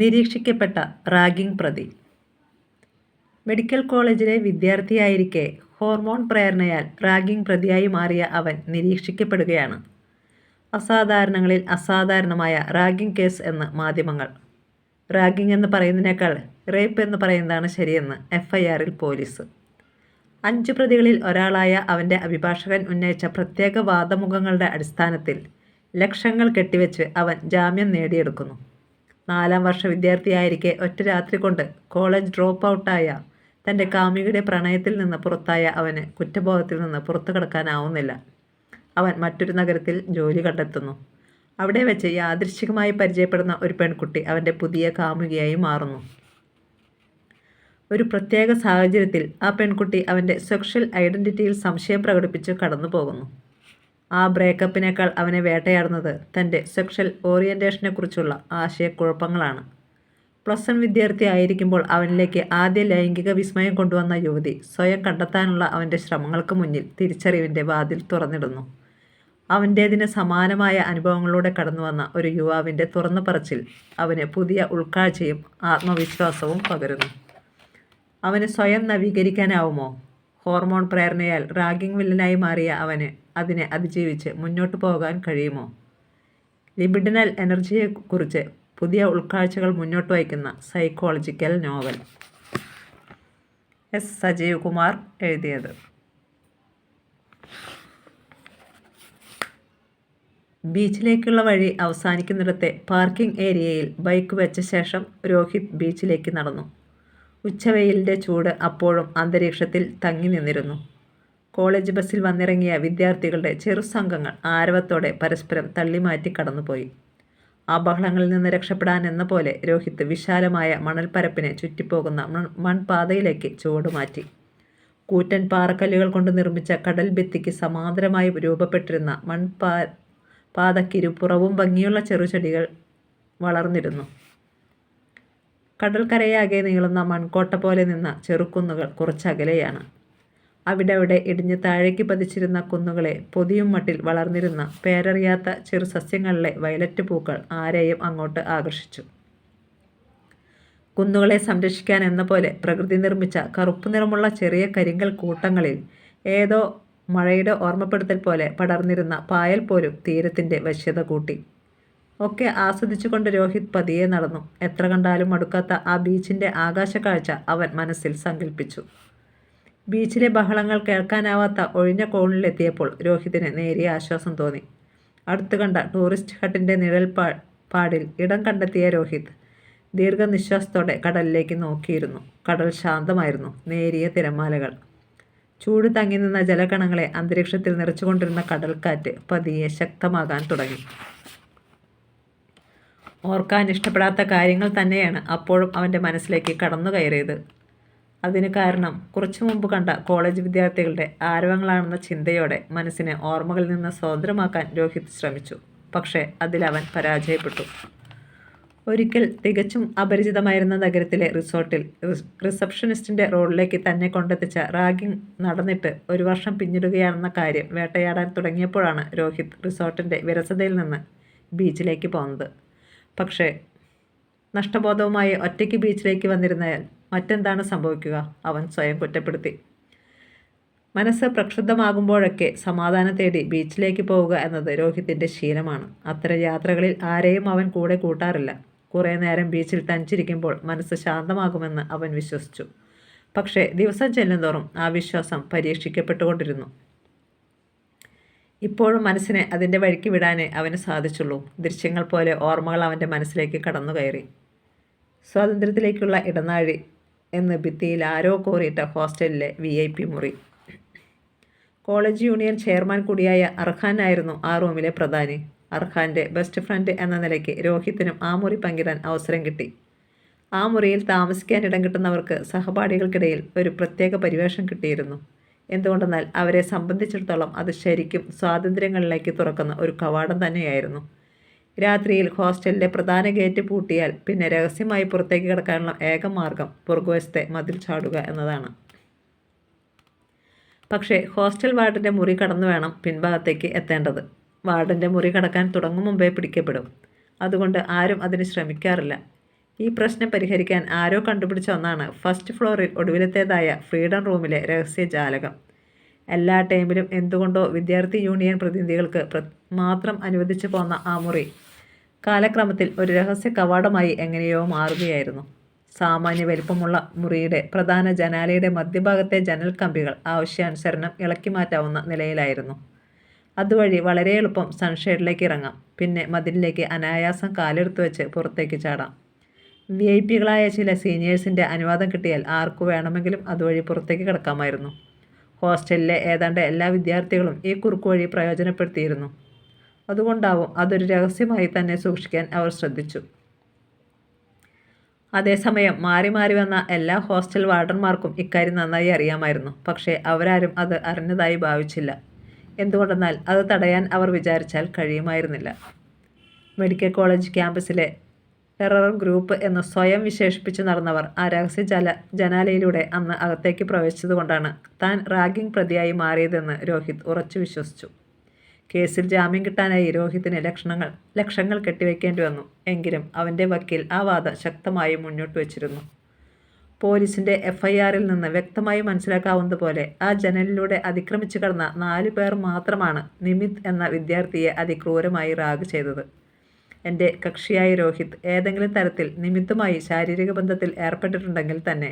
നിരീക്ഷിക്കപ്പെട്ട ragging പ്രതി. Medical കോളേജിലെ വിദ്യാർത്ഥിയായിരിക്കെ hormone പ്രേരണയാൽ ragging പ്രതിയായി മാറിയ അവൻ നിരീക്ഷിക്കപ്പെടുകയാണ്. അസാധാരണങ്ങളിൽ അസാധാരണമായ റാഗിംഗ് കേസ് എന്ന് മാധ്യമങ്ങൾ. റാഗിംഗ് എന്ന് പറയുന്നതിനേക്കാൾ റേപ്പ് എന്ന് പറയുന്നതാണ് ശരിയെന്ന് FIRൽ പോലീസ്. 5 പ്രതികളിൽ ഒരാളായ അവൻ്റെ അഭിഭാഷകൻ ഉന്നയിച്ച പ്രത്യേക വാദമുഖങ്ങളുടെ അടിസ്ഥാനത്തിൽ ലക്ഷങ്ങൾ കെട്ടിവെച്ച് അവൻ ജാമ്യം നേടിയെടുക്കുന്നു. 4ാം വർഷ വിദ്യാർത്ഥിയായിരിക്കെ ഒറ്റ രാത്രി കൊണ്ട് കോളേജ് ഡ്രോപ്പ് ഔട്ടായ തൻ്റെ കാമുകിയുടെ പ്രണയത്തിൽ നിന്ന് പുറത്തായ അവന് കുറ്റബോധത്തിൽ നിന്ന് പുറത്തു കടക്കാനാവുന്നില്ല. അവൻ മറ്റൊരു നഗരത്തിൽ ജോലി കണ്ടെത്തുന്നു. അവിടെ വെച്ച് യാദൃശ്ചികമായി പരിചയപ്പെടുന്ന ഒരു പെൺകുട്ടി അവൻ്റെ പുതിയ കാമുകിയായി മാറുന്നു. ഒരു പ്രത്യേക സാഹചര്യത്തിൽ ആ പെൺകുട്ടി അവൻ്റെ സെക്ഷൽ ഐഡൻറ്റിറ്റിയിൽ സംശയം പ്രകടിപ്പിച്ച് കടന്നു പോകുന്നു. ആ ബ്രേക്കപ്പിനേക്കാൾ അവനെ വേട്ടയാടുന്നത് തൻ്റെ സെക്ഷൽ ഓറിയൻറ്റേഷനെക്കുറിച്ചുള്ള ആശയക്കുഴപ്പങ്ങളാണ്. +1 വിദ്യാർത്ഥി ആയിരിക്കുമ്പോൾ അവനിലേക്ക് ആദ്യ ലൈംഗിക വിസ്മയം കൊണ്ടുവന്ന യുവതി സ്വയം കണ്ടെത്താനുള്ള അവൻ്റെ ശ്രമങ്ങൾക്ക് മുന്നിൽ തിരിച്ചറിവിൻ്റെ വാതിൽ തുറന്നിടുന്നു. അവൻ്റേതിന് സമാനമായ അനുഭവങ്ങളിലൂടെ കടന്നുവന്ന ഒരു യുവാവിൻ്റെ തുറന്നു പറച്ചിൽ അവന് പുതിയ ഉൾക്കാഴ്ചയും ആത്മവിശ്വാസവും പകരുന്നു. അവന് സ്വയം നവീകരിക്കാനാവുമോ? ഹോർമോൺ പ്രേരണയാൽ റാഗിംഗ് വില്ലനായി മാറിയ അവന് അതിനെ അതിജീവിച്ച് മുന്നോട്ട് പോകാൻ കഴിയുമോ? ലിബിഡിനൽ എനർജിയെക്കുറിച്ച് പുതിയ ഉൾക്കാഴ്ചകൾ മുന്നോട്ട് വയ്ക്കുന്ന psychological novel. S. Sajeev Kumar എഴുതിയത്. ബീച്ചിലേക്കുള്ള വഴി അവസാനിക്കുന്നിടത്തെ പാർക്കിംഗ് ഏരിയയിൽ ബൈക്ക് വെച്ച ശേഷം രോഹിത് ബീച്ചിലേക്ക് നടന്നു. ഉച്ചവെയിലിൻ്റെ ചൂട് അപ്പോഴും അന്തരീക്ഷത്തിൽ തങ്ങി നിന്നിരുന്നു. കോളേജ് ബസ്സിൽ വന്നിറങ്ങിയ വിദ്യാർത്ഥികളുടെ ചെറുസംഘങ്ങൾ ആരവത്തോടെ പരസ്പരം തള്ളിമാറ്റി കടന്നുപോയി. ആ ബഹളങ്ങളിൽ നിന്ന് രക്ഷപ്പെടാൻ എന്ന പോലെ രോഹിത് വിശാലമായ മണൽപ്പരപ്പിനെ ചുറ്റിപ്പോകുന്ന മൺപാതയിലേക്ക് ചുവടുമാറ്റി. കൂറ്റൻ പാറക്കല്ലുകൾ കൊണ്ട് നിർമ്മിച്ച കടൽ ഭിത്തിക്ക് സമാന്തരമായി രൂപപ്പെട്ടിരുന്ന പാതക്കിരുപുറവും ഭംഗിയുള്ള ചെറുചെടികൾ വളർന്നിരുന്നു. കടൽക്കരയാകെ നീളുന്ന മൺകോട്ട പോലെ നിന്ന ചെറുകുന്നുകൾ കുറച്ചകലെയാണ്. അവിടെ ഇടിഞ്ഞ് താഴേക്ക് പതിച്ചിരുന്ന കുന്നുകളെ പൊതിയും മട്ടിൽ വളർന്നിരുന്ന പേരറിയാത്ത ചെറു സസ്യങ്ങളിലെ വയലറ്റ് പൂക്കൾ ആരെയും അങ്ങോട്ട് ആകർഷിച്ചു. കുന്നുകളെ സംരക്ഷിക്കാൻ എന്ന പോലെ പ്രകൃതി നിർമ്മിച്ച കറുപ്പു നിറമുള്ള ചെറിയ കരിങ്കൽ കൂട്ടങ്ങളിൽ ഏതോ മഴയുടെ ഓർമ്മപ്പെടുത്തൽ പോലെ പടർന്നിരുന്ന പായൽ പോലും തീരത്തിൻ്റെ വശ്യത കൂട്ടി. ഒക്കെ ആസ്വദിച്ചുകൊണ്ട് രോഹിത് പതിയെ നടന്നു. എത്ര കണ്ടാലും മടുക്കാത്ത ആ ബീച്ചിൻ്റെ ആകാശക്കാഴ്ച അവൻ മനസ്സിൽ സങ്കല്പിച്ചു. ബീച്ചിലെ ബഹളങ്ങൾ കേൾക്കാനാവാത്ത ഒഴിഞ്ഞ കോണിലെത്തിയപ്പോൾ രോഹിതിന് നേരിയ ആശ്വാസം തോന്നി. അടുത്തു കണ്ട ടൂറിസ്റ്റ് ഹട്ടിൻ്റെ പാടിൽ ഇടം കണ്ടെത്തിയ രോഹിത് ദീർഘനിശ്വാസത്തോടെ കടലിലേക്ക് നോക്കിയിരുന്നു. കടൽ ശാന്തമായിരുന്നു. നേരിയ തിരമാലകൾ, ചൂട് തങ്ങി നിന്ന ജലകണങ്ങളെ അന്തരീക്ഷത്തിൽ നിറച്ചുകൊണ്ടിരുന്ന കടൽക്കാറ്റ് പതിയെ ശക്തമാകാൻ തുടങ്ങി. ഓർക്കാൻ ഇഷ്ടപ്പെടാത്ത കാര്യങ്ങൾ തന്നെയാണ് അപ്പോഴും അവൻ്റെ മനസ്സിലേക്ക് കടന്നു കയറിയത്. അതിന് കാരണം കുറച്ചു മുമ്പ് കണ്ട കോളേജ് വിദ്യാർത്ഥികളുടെ ആരവങ്ങളാണെന്ന ചിന്തയോടെ മനസ്സിനെ ഓർമ്മകളിൽ നിന്ന് സ്വതന്ത്രമാക്കാൻ രോഹിത് ശ്രമിച്ചു. പക്ഷേ അതിലവൻ പരാജയപ്പെട്ടു. ഒരിക്കൽ തികച്ചും അപരിചിതമായിരുന്ന നഗരത്തിലെ റിസോർട്ടിൽ റിസപ്ഷനിസ്റ്റിൻ്റെ റോളിലേക്ക് തന്നെ കൊണ്ടെത്തിച്ച റാഗിംഗ് നടന്നിട്ട് 1 വർഷം പിന്നിടുകയാണെന്ന കാര്യം വേട്ടയാടാൻ തുടങ്ങിയപ്പോഴാണ് രോഹിത് റിസോർട്ടിൻ്റെ വിരസതയിൽ നിന്ന് ബീച്ചിലേക്ക് പോകുന്നത്. പക്ഷേ നഷ്ടബോധവുമായി ഒറ്റയ്ക്ക് ബീച്ചിലേക്ക് വന്നിരുന്നാൽ മറ്റെന്താണ് സംഭവിക്കുക? അവൻ സ്വയം കുറ്റപ്പെടുത്തി. മനസ്സ് പ്രക്ഷുബ്ധമാകുമ്പോഴൊക്കെ സമാധാനം തേടി ബീച്ചിലേക്ക് പോവുക എന്നത് രോഹിത്തിൻ്റെ ശീലമാണ്. അത്തരം യാത്രകളിൽ ആരെയും അവൻ കൂടെ കൂട്ടാറില്ല. കുറേ നേരം ബീച്ചിൽ തനിച്ചിരിക്കുമ്പോൾ മനസ്സ് ശാന്തമാകുമെന്ന് അവൻ വിശ്വസിച്ചു. പക്ഷേ ദിവസം ചെല്ലുന്തോറും ആ വിശ്വാസം പരീക്ഷിക്കപ്പെട്ടുകൊണ്ടിരുന്നു. ഇപ്പോഴും മനസ്സിനെ അതിൻ്റെ വഴിക്ക് വിടാനേ അവന് സാധിച്ചുള്ളൂ. ദൃശ്യങ്ങൾ പോലെ ഓർമ്മകൾ അവൻ്റെ മനസ്സിലേക്ക് കടന്നു കയറി. സ്വാതന്ത്ര്യത്തിലേക്കുള്ള ഇടനാഴി എന്ന് ഭിത്തിയിൽ ആരോ കോറിയിട്ട ഹോസ്റ്റലിലെ VIP മുറി. കോളേജ് യൂണിയൻ ചെയർമാൻ കൂടിയായ അർഹാൻ ആയിരുന്നു ആ റൂമിലെ പ്രധാനി. അർഹാൻ്റെ ബെസ്റ്റ് ഫ്രണ്ട് എന്ന നിലയ്ക്ക് രോഹിത്തിനും ആ മുറി പങ്കിടാൻ അവസരം കിട്ടി. ആ മുറിയിൽ താമസിക്കാൻ ഇടം കിട്ടുന്നവർക്ക് സഹപാഠികൾക്കിടയിൽ ഒരു പ്രത്യേക പരിവേഷം കിട്ടിയിരുന്നു. എന്തുകൊണ്ടെന്നാൽ അവരെ സംബന്ധിച്ചിടത്തോളം അത് ശരിക്കും സ്വാതന്ത്ര്യങ്ങളിലേക്ക് തുറക്കുന്ന ഒരു കവാടം തന്നെയായിരുന്നു. രാത്രിയിൽ ഹോസ്റ്റലിലെ പ്രധാന ഗേറ്റ് പൂട്ടിയാൽ പിന്നെ രഹസ്യമായി പുറത്തേക്ക് കിടക്കാനുള്ള ഏക മാർഗം പുറകുവശത്തെ മതിൽ ചാടുക എന്നതാണ്. പക്ഷേ ഹോസ്റ്റൽ വാർഡിൻ്റെ മുറി കടന്നു വേണം പിൻഭാഗത്തേക്ക് എത്തേണ്ടത്. വാർഡിൻ്റെ മുറി കടക്കാൻ തുടങ്ങും മുമ്പേ പിടിക്കപ്പെടും. അതുകൊണ്ട് ആരും അതിന് ശ്രമിക്കാറില്ല. ഈ പ്രശ്നം പരിഹരിക്കാൻ ആരോ കണ്ടുപിടിച്ച ഒന്നാണ് ഫസ്റ്റ് ഫ്ലോറിൽ ഒടുവിലത്തേതായ ഫ്രീഡം റൂമിലെ രഹസ്യ ജാലകം. എല്ലാ ടൈമിലും എന്തുകൊണ്ടോ വിദ്യാർത്ഥി യൂണിയൻ പ്രതിനിധികൾക്ക് മാത്രം അനുവദിച്ചു പോന്ന ആ മുറി കാലക്രമത്തിൽ ഒരു രഹസ്യ കവാടമായി എങ്ങനെയോ മാറുകയായിരുന്നു. സാമാന്യ വലിപ്പമുള്ള മുറിയുടെ പ്രധാന ജനാലയുടെ മധ്യഭാഗത്തെ ജനൽ കമ്പികൾ ആവശ്യാനുസരണം ഇളക്കി മാറ്റാവുന്ന നിലയിലായിരുന്നു. അതുവഴി വളരെ എളുപ്പം സൺഷെയ്ഡിലേക്ക് ഇറങ്ങാം. പിന്നെ മതിലിലേക്ക് അനായാസം കാലെടുത്തു വെച്ച് പുറത്തേക്ക് ചാടാം. VIP-കളായ ചില സീനിയേഴ്സിൻ്റെ അനുവാദം കിട്ടിയാൽ ആർക്കു വേണമെങ്കിലും അതുവഴി പുറത്തേക്ക് കിടക്കാമായിരുന്നു. ഹോസ്റ്റലിലെ ഏതാണ്ട് എല്ലാ വിദ്യാർത്ഥികളും ഈ കുറുക്കുവഴി പ്രയോജനപ്പെടുത്തിയിരുന്നു. അതുകൊണ്ടാവും അതൊരു രഹസ്യമായി തന്നെ സൂക്ഷിക്കാൻ അവർ ശ്രദ്ധിച്ചു. അതേസമയം മാറി മാറി വന്ന എല്ലാ ഹോസ്റ്റൽ വാർഡന്മാർക്കും ഇക്കാര്യം നന്നായി അറിയാമായിരുന്നു. പക്ഷേ അവരാരും അത് അറിഞ്ഞതായി ഭാവിച്ചില്ല. എന്തുകൊണ്ടെന്നാൽ അത് തടയാൻ അവർ വിചാരിച്ചാൽ കഴിയുമായിരുന്നില്ല. മെഡിക്കൽ കോളേജ് ക്യാമ്പസിലെ ടെറർ ഗ്രൂപ്പ് എന്ന് സ്വയം വിശേഷിപ്പിച്ചു നടന്നവർ ആ രഹസ്യ ജനാലയിലൂടെ അന്ന് അകത്തേക്ക് പ്രവേശിച്ചതുകൊണ്ടാണ് താൻ റാഗിംഗ് പ്രതിയായി മാറിയതെന്ന് രോഹിത് ഉറച്ചു വിശ്വസിച്ചു. കേസിൽ ജാമ്യം കിട്ടാനായി രോഹിത്തിന് ലക്ഷങ്ങൾ കെട്ടിവെക്കേണ്ടി വന്നു. എങ്കിലും അവൻ്റെ വക്കീൽ ആ വാദം ശക്തമായി മുന്നോട്ട് വച്ചിരുന്നു. പോലീസിൻ്റെ FIR-ൽ നിന്ന് വ്യക്തമായി മനസ്സിലാക്കാവുന്നതുപോലെ ആ ജനലിലൂടെ അതിക്രമിച്ചു കടന്ന 4 പേർ മാത്രമാണ് നിമിത് എന്ന വിദ്യാർത്ഥിയെ അതിക്രൂരമായി റാഗ് ചെയ്തത്. എൻ്റെ കക്ഷിയായ രോഹിത് ഏതെങ്കിലും തരത്തിൽ നിമിത്തുമായി ശാരീരിക ബന്ധത്തിൽ ഏർപ്പെട്ടിട്ടുണ്ടെങ്കിൽ തന്നെ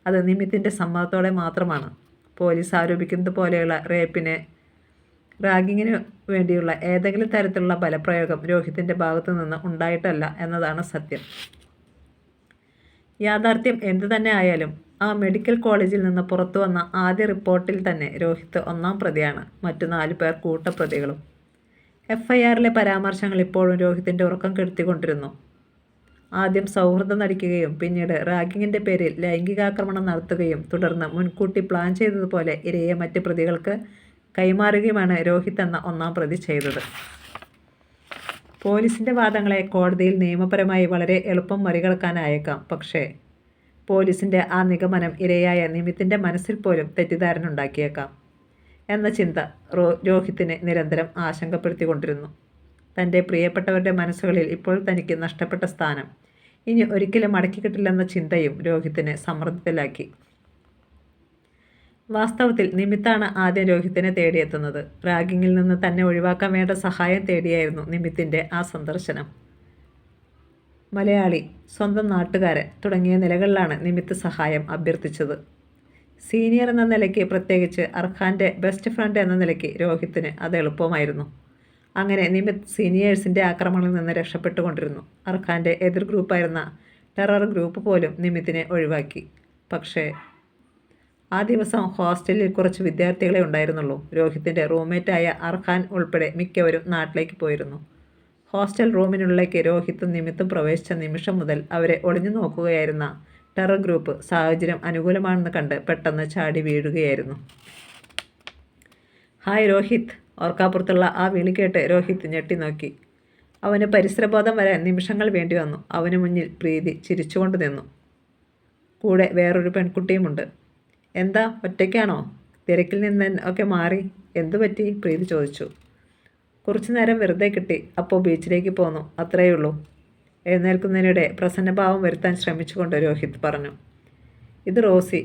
അത് നിമിത്തിൻ്റെ സമ്മതത്തോടെ മാത്രമാണ്. പോലീസ് ആരോപിക്കുന്നത് പോലെയുള്ള റാഗിങ്ങിനു വേണ്ടിയുള്ള ഏതെങ്കിലും തരത്തിലുള്ള ബലപ്രയോഗം രോഹിത്തിൻ്റെ ഭാഗത്തു നിന്ന് ഉണ്ടായിട്ടല്ല എന്നതാണ് സത്യം. യാഥാർത്ഥ്യം എന്തു തന്നെ ആയാലും ആ മെഡിക്കൽ കോളേജിൽ നിന്ന് പുറത്തു വന്ന ആദ്യ റിപ്പോർട്ടിൽ തന്നെ രോഹിത് ഒന്നാം പ്രതിയാണ്. മറ്റു 4 പേർ കൂട്ടപ്രതികളും. FIR-ലെ പരാമർശങ്ങൾ ഇപ്പോഴും രോഹിത്തിൻ്റെ ഉറക്കം കെടുത്തിക്കൊണ്ടിരുന്നു. ആദ്യം സൗഹൃദം നടിക്കുകയും പിന്നീട് റാഗിങ്ങിൻ്റെ പേരിൽ ലൈംഗികാക്രമണം നടത്തുകയും തുടർന്ന് മുൻകൂട്ടി പ്ലാൻ ചെയ്തതുപോലെ ഇരയെ മറ്റ് പ്രതികൾക്ക് കൈമാറുകയുമാണ് രോഹിത് എന്ന ഒന്നാം പ്രതി ചെയ്തത്. പോലീസിൻ്റെ വാദങ്ങളെ കോടതിയിൽ നിയമപരമായി വളരെ എളുപ്പം മറികടക്കാനായേക്കാം. പക്ഷേ പോലീസിൻ്റെ ആ നിഗമനം ഇരയായ നിമിത്തിൻ്റെ മനസ്സിൽ പോലും തെറ്റിദ്ധാരണ ഉണ്ടാക്കിയേക്കാം എന്ന ചിന്ത രോഹിത്തിനെ നിരന്തരം ആശങ്കപ്പെടുത്തിക്കൊണ്ടിരുന്നു. തൻ്റെ പ്രിയപ്പെട്ടവരുടെ മനസ്സുകളിൽ ഇപ്പോൾ തനിക്ക് നഷ്ടപ്പെട്ട സ്ഥാനം ഇനി ഒരിക്കലും മടക്കി കിട്ടില്ലെന്ന ചിന്തയും രോഹിത്തിനെ സമ്മർദ്ദത്തിലാക്കി. വാസ്തവത്തിൽ നിമിത്താണ് ആദ്യം രോഹിത്തിനെ തേടിയെത്തുന്നത്. റാഗിങ്ങിൽ നിന്ന് തന്നെ ഒഴിവാക്കാൻ വേണ്ട സഹായം തേടിയായിരുന്നു നിമിത്തിൻ്റെ ആ സന്ദർശനം. മലയാളി, സ്വന്തം നാട്ടുകാരൻ തുടങ്ങിയ നിലകളിലാണ് നിമിത്ത് സഹായം അഭ്യർത്ഥിച്ചത്. സീനിയർ എന്ന നിലയ്ക്ക്, പ്രത്യേകിച്ച് അർഖാൻ്റെ ബെസ്റ്റ് ഫ്രണ്ട് എന്ന നിലയ്ക്ക് രോഹിത്തിന് അത് എളുപ്പമായിരുന്നു. അങ്ങനെ നിമിത്ത് സീനിയേഴ്സിൻ്റെ ആക്രമണങ്ങളിൽ നിന്ന് രക്ഷപ്പെട്ടുകൊണ്ടിരുന്നു. അർഖാൻ്റെ എതിർ ഗ്രൂപ്പായിരുന്ന ടെറർ ഗ്രൂപ്പ് പോലും നിമിത്തിനെ ഒഴിവാക്കി. പക്ഷേ ആ ദിവസം ഹോസ്റ്റലിൽ കുറച്ച് വിദ്യാർത്ഥികളെ ഉണ്ടായിരുന്നുള്ളൂ. രോഹിത്തിൻ്റെ റൂംമേറ്റായ അർഖാൻ ഉൾപ്പെടെ മിക്കവരും നാട്ടിലേക്ക് പോയിരുന്നു. ഹോസ്റ്റൽ റൂമിനുള്ളിലേക്ക് രോഹിത്തും നിമിത്തും പ്രവേശിച്ച നിമിഷം മുതൽ അവരെ ഒളിഞ്ഞു നോക്കുകയായിരുന്ന ടെറർ ഗ്രൂപ്പ് സാഹചര്യം അനുകൂലമാണെന്ന് കണ്ട് പെട്ടെന്ന് ചാടി വീഴുകയായിരുന്നു. ഹായ് രോഹിത്! ഓർക്കാപ്പുറത്തുള്ള ആ വിളി കേട്ട് രോഹിത് ഞെട്ടി നോക്കി. അവന് പരിസരബോധം വരാൻ നിമിഷങ്ങൾ വേണ്ടി വന്നു. അവന് മുന്നിൽ പ്രീതി ചിരിച്ചുകൊണ്ട് നിന്നു. കൂടെ വേറൊരു പെൺകുട്ടിയുമുണ്ട്. എന്താ, ഒറ്റയ്ക്കാണോ? തിരക്കിൽ നിന്ന് ഒക്കെ മാറി എന്തു പറ്റി? പ്രീതി ചോദിച്ചു. കുറച്ചു നേരം വെറുതെ കിട്ടി, അപ്പോൾ ബീച്ചിലേക്ക് പോന്നു, അത്രയേ ഉള്ളൂ. എഴുന്നേൽക്കുന്നതിനിടെ പ്രസന്നഭാവം വരുത്താൻ ശ്രമിച്ചുകൊണ്ട് രോഹിത് പറഞ്ഞു. ഇത് റോസി,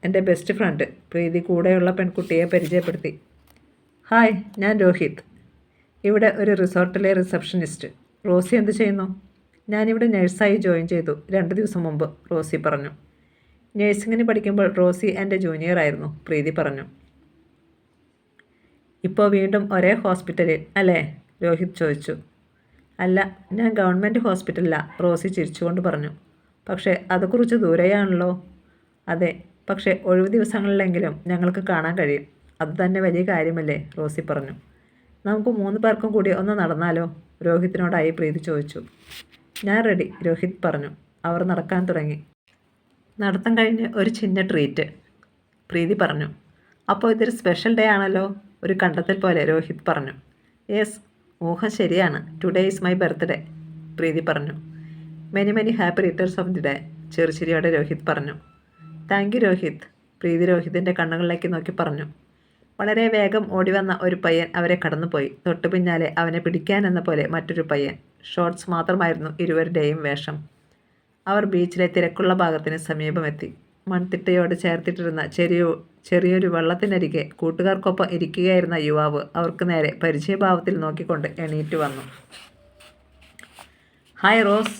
എൻ്റെ ബെസ്റ്റ് ഫ്രണ്ട്. പ്രീതി കൂടെയുള്ള പെൺകുട്ടിയെ പരിചയപ്പെടുത്തി. ഹായ്, ഞാൻ രോഹിത്, ഇവിടെ ഒരു റിസോർട്ടിലെ റിസപ്ഷനിസ്റ്റ്. റോസി എന്ത് ചെയ്യുന്നു? ഞാനിവിടെ നഴ്സായി ജോയിൻ ചെയ്തു 2 ദിവസം മുമ്പ്, റോസി പറഞ്ഞു. നഴ്സിങ്ങിന് പഠിക്കുമ്പോൾ റോസി എൻ്റെ ജൂനിയറായിരുന്നു, പ്രീതി പറഞ്ഞു. ഇപ്പോൾ വീണ്ടും ഒരേ ഹോസ്പിറ്റലിൽ അല്ലേ? രോഹിത് ചോദിച്ചു. അല്ല, ഞാൻ ഗവൺമെൻറ് ഹോസ്പിറ്റലിലാണ്, റോസി ചിരിച്ചുകൊണ്ട് പറഞ്ഞു. പക്ഷേ അത് കുറച്ച് ദൂരെയാണല്ലോ. അതെ, പക്ഷേ ഒഴിവ് ദിവസങ്ങളിലെങ്കിലും ഞങ്ങൾക്ക് കാണാൻ കഴിയും. അത് തന്നെ വലിയ കാര്യമല്ലേ, റോസി പറഞ്ഞു. നമുക്ക് 3 പേർക്കും കൂടി ഒന്ന് നടന്നാലോ? രോഹിത്തിനോടായി പ്രീതി ചോദിച്ചു. ഞാൻ റെഡി, രോഹിത് പറഞ്ഞു. അവർ നടക്കാൻ തുടങ്ങി. നടത്തം കഴിഞ്ഞ് ഒരു ചിന്ന ട്രീറ്റ്, പ്രീതി പറഞ്ഞു. അപ്പോൾ ഇതൊരു സ്പെഷ്യൽ ഡേ ആണല്ലോ, ഒരു കണ്ടെത്തൽ പോലെ, രോഹിത് പറഞ്ഞു. യെസ്, ഊഹം ശരിയാണ്. Today is my birthday, Preeti പറഞ്ഞു. Many happy returns of the day, ചെറുചിരിയോടെ രോഹിത് പറഞ്ഞു. താങ്ക് യു രോഹിത്, പ്രീതി രോഹിത്തിൻ്റെ കണ്ണുകളിലേക്ക് നോക്കി പറഞ്ഞു. വളരെ വേഗം ഓടിവന്ന ഒരു പയ്യൻ അവരെ കടന്നുപോയി. തൊട്ടു പിന്നാലെ അവനെ പിടിക്കാൻ എന്ന പോലെ മറ്റൊരു പയ്യൻ. ഷോർട്സ് മാത്രമായിരുന്നു ഇരുവരുടെയും വേഷം. അവർ ബീച്ചിലെ തിരക്കുള്ള ഭാഗത്തിന് സമീപമെത്തി. മൺതിട്ടയോട് ചേർത്തിട്ടിരുന്ന ചെറിയൊരു വള്ളത്തിനരികെ കൂട്ടുകാർക്കൊപ്പം ഇരിക്കുകയായിരുന്ന യുവാവ് അവർക്ക് നേരെ പരിചയഭാവത്തിൽ നോക്കിക്കൊണ്ട് എണീറ്റ് വന്നു. Hi rose.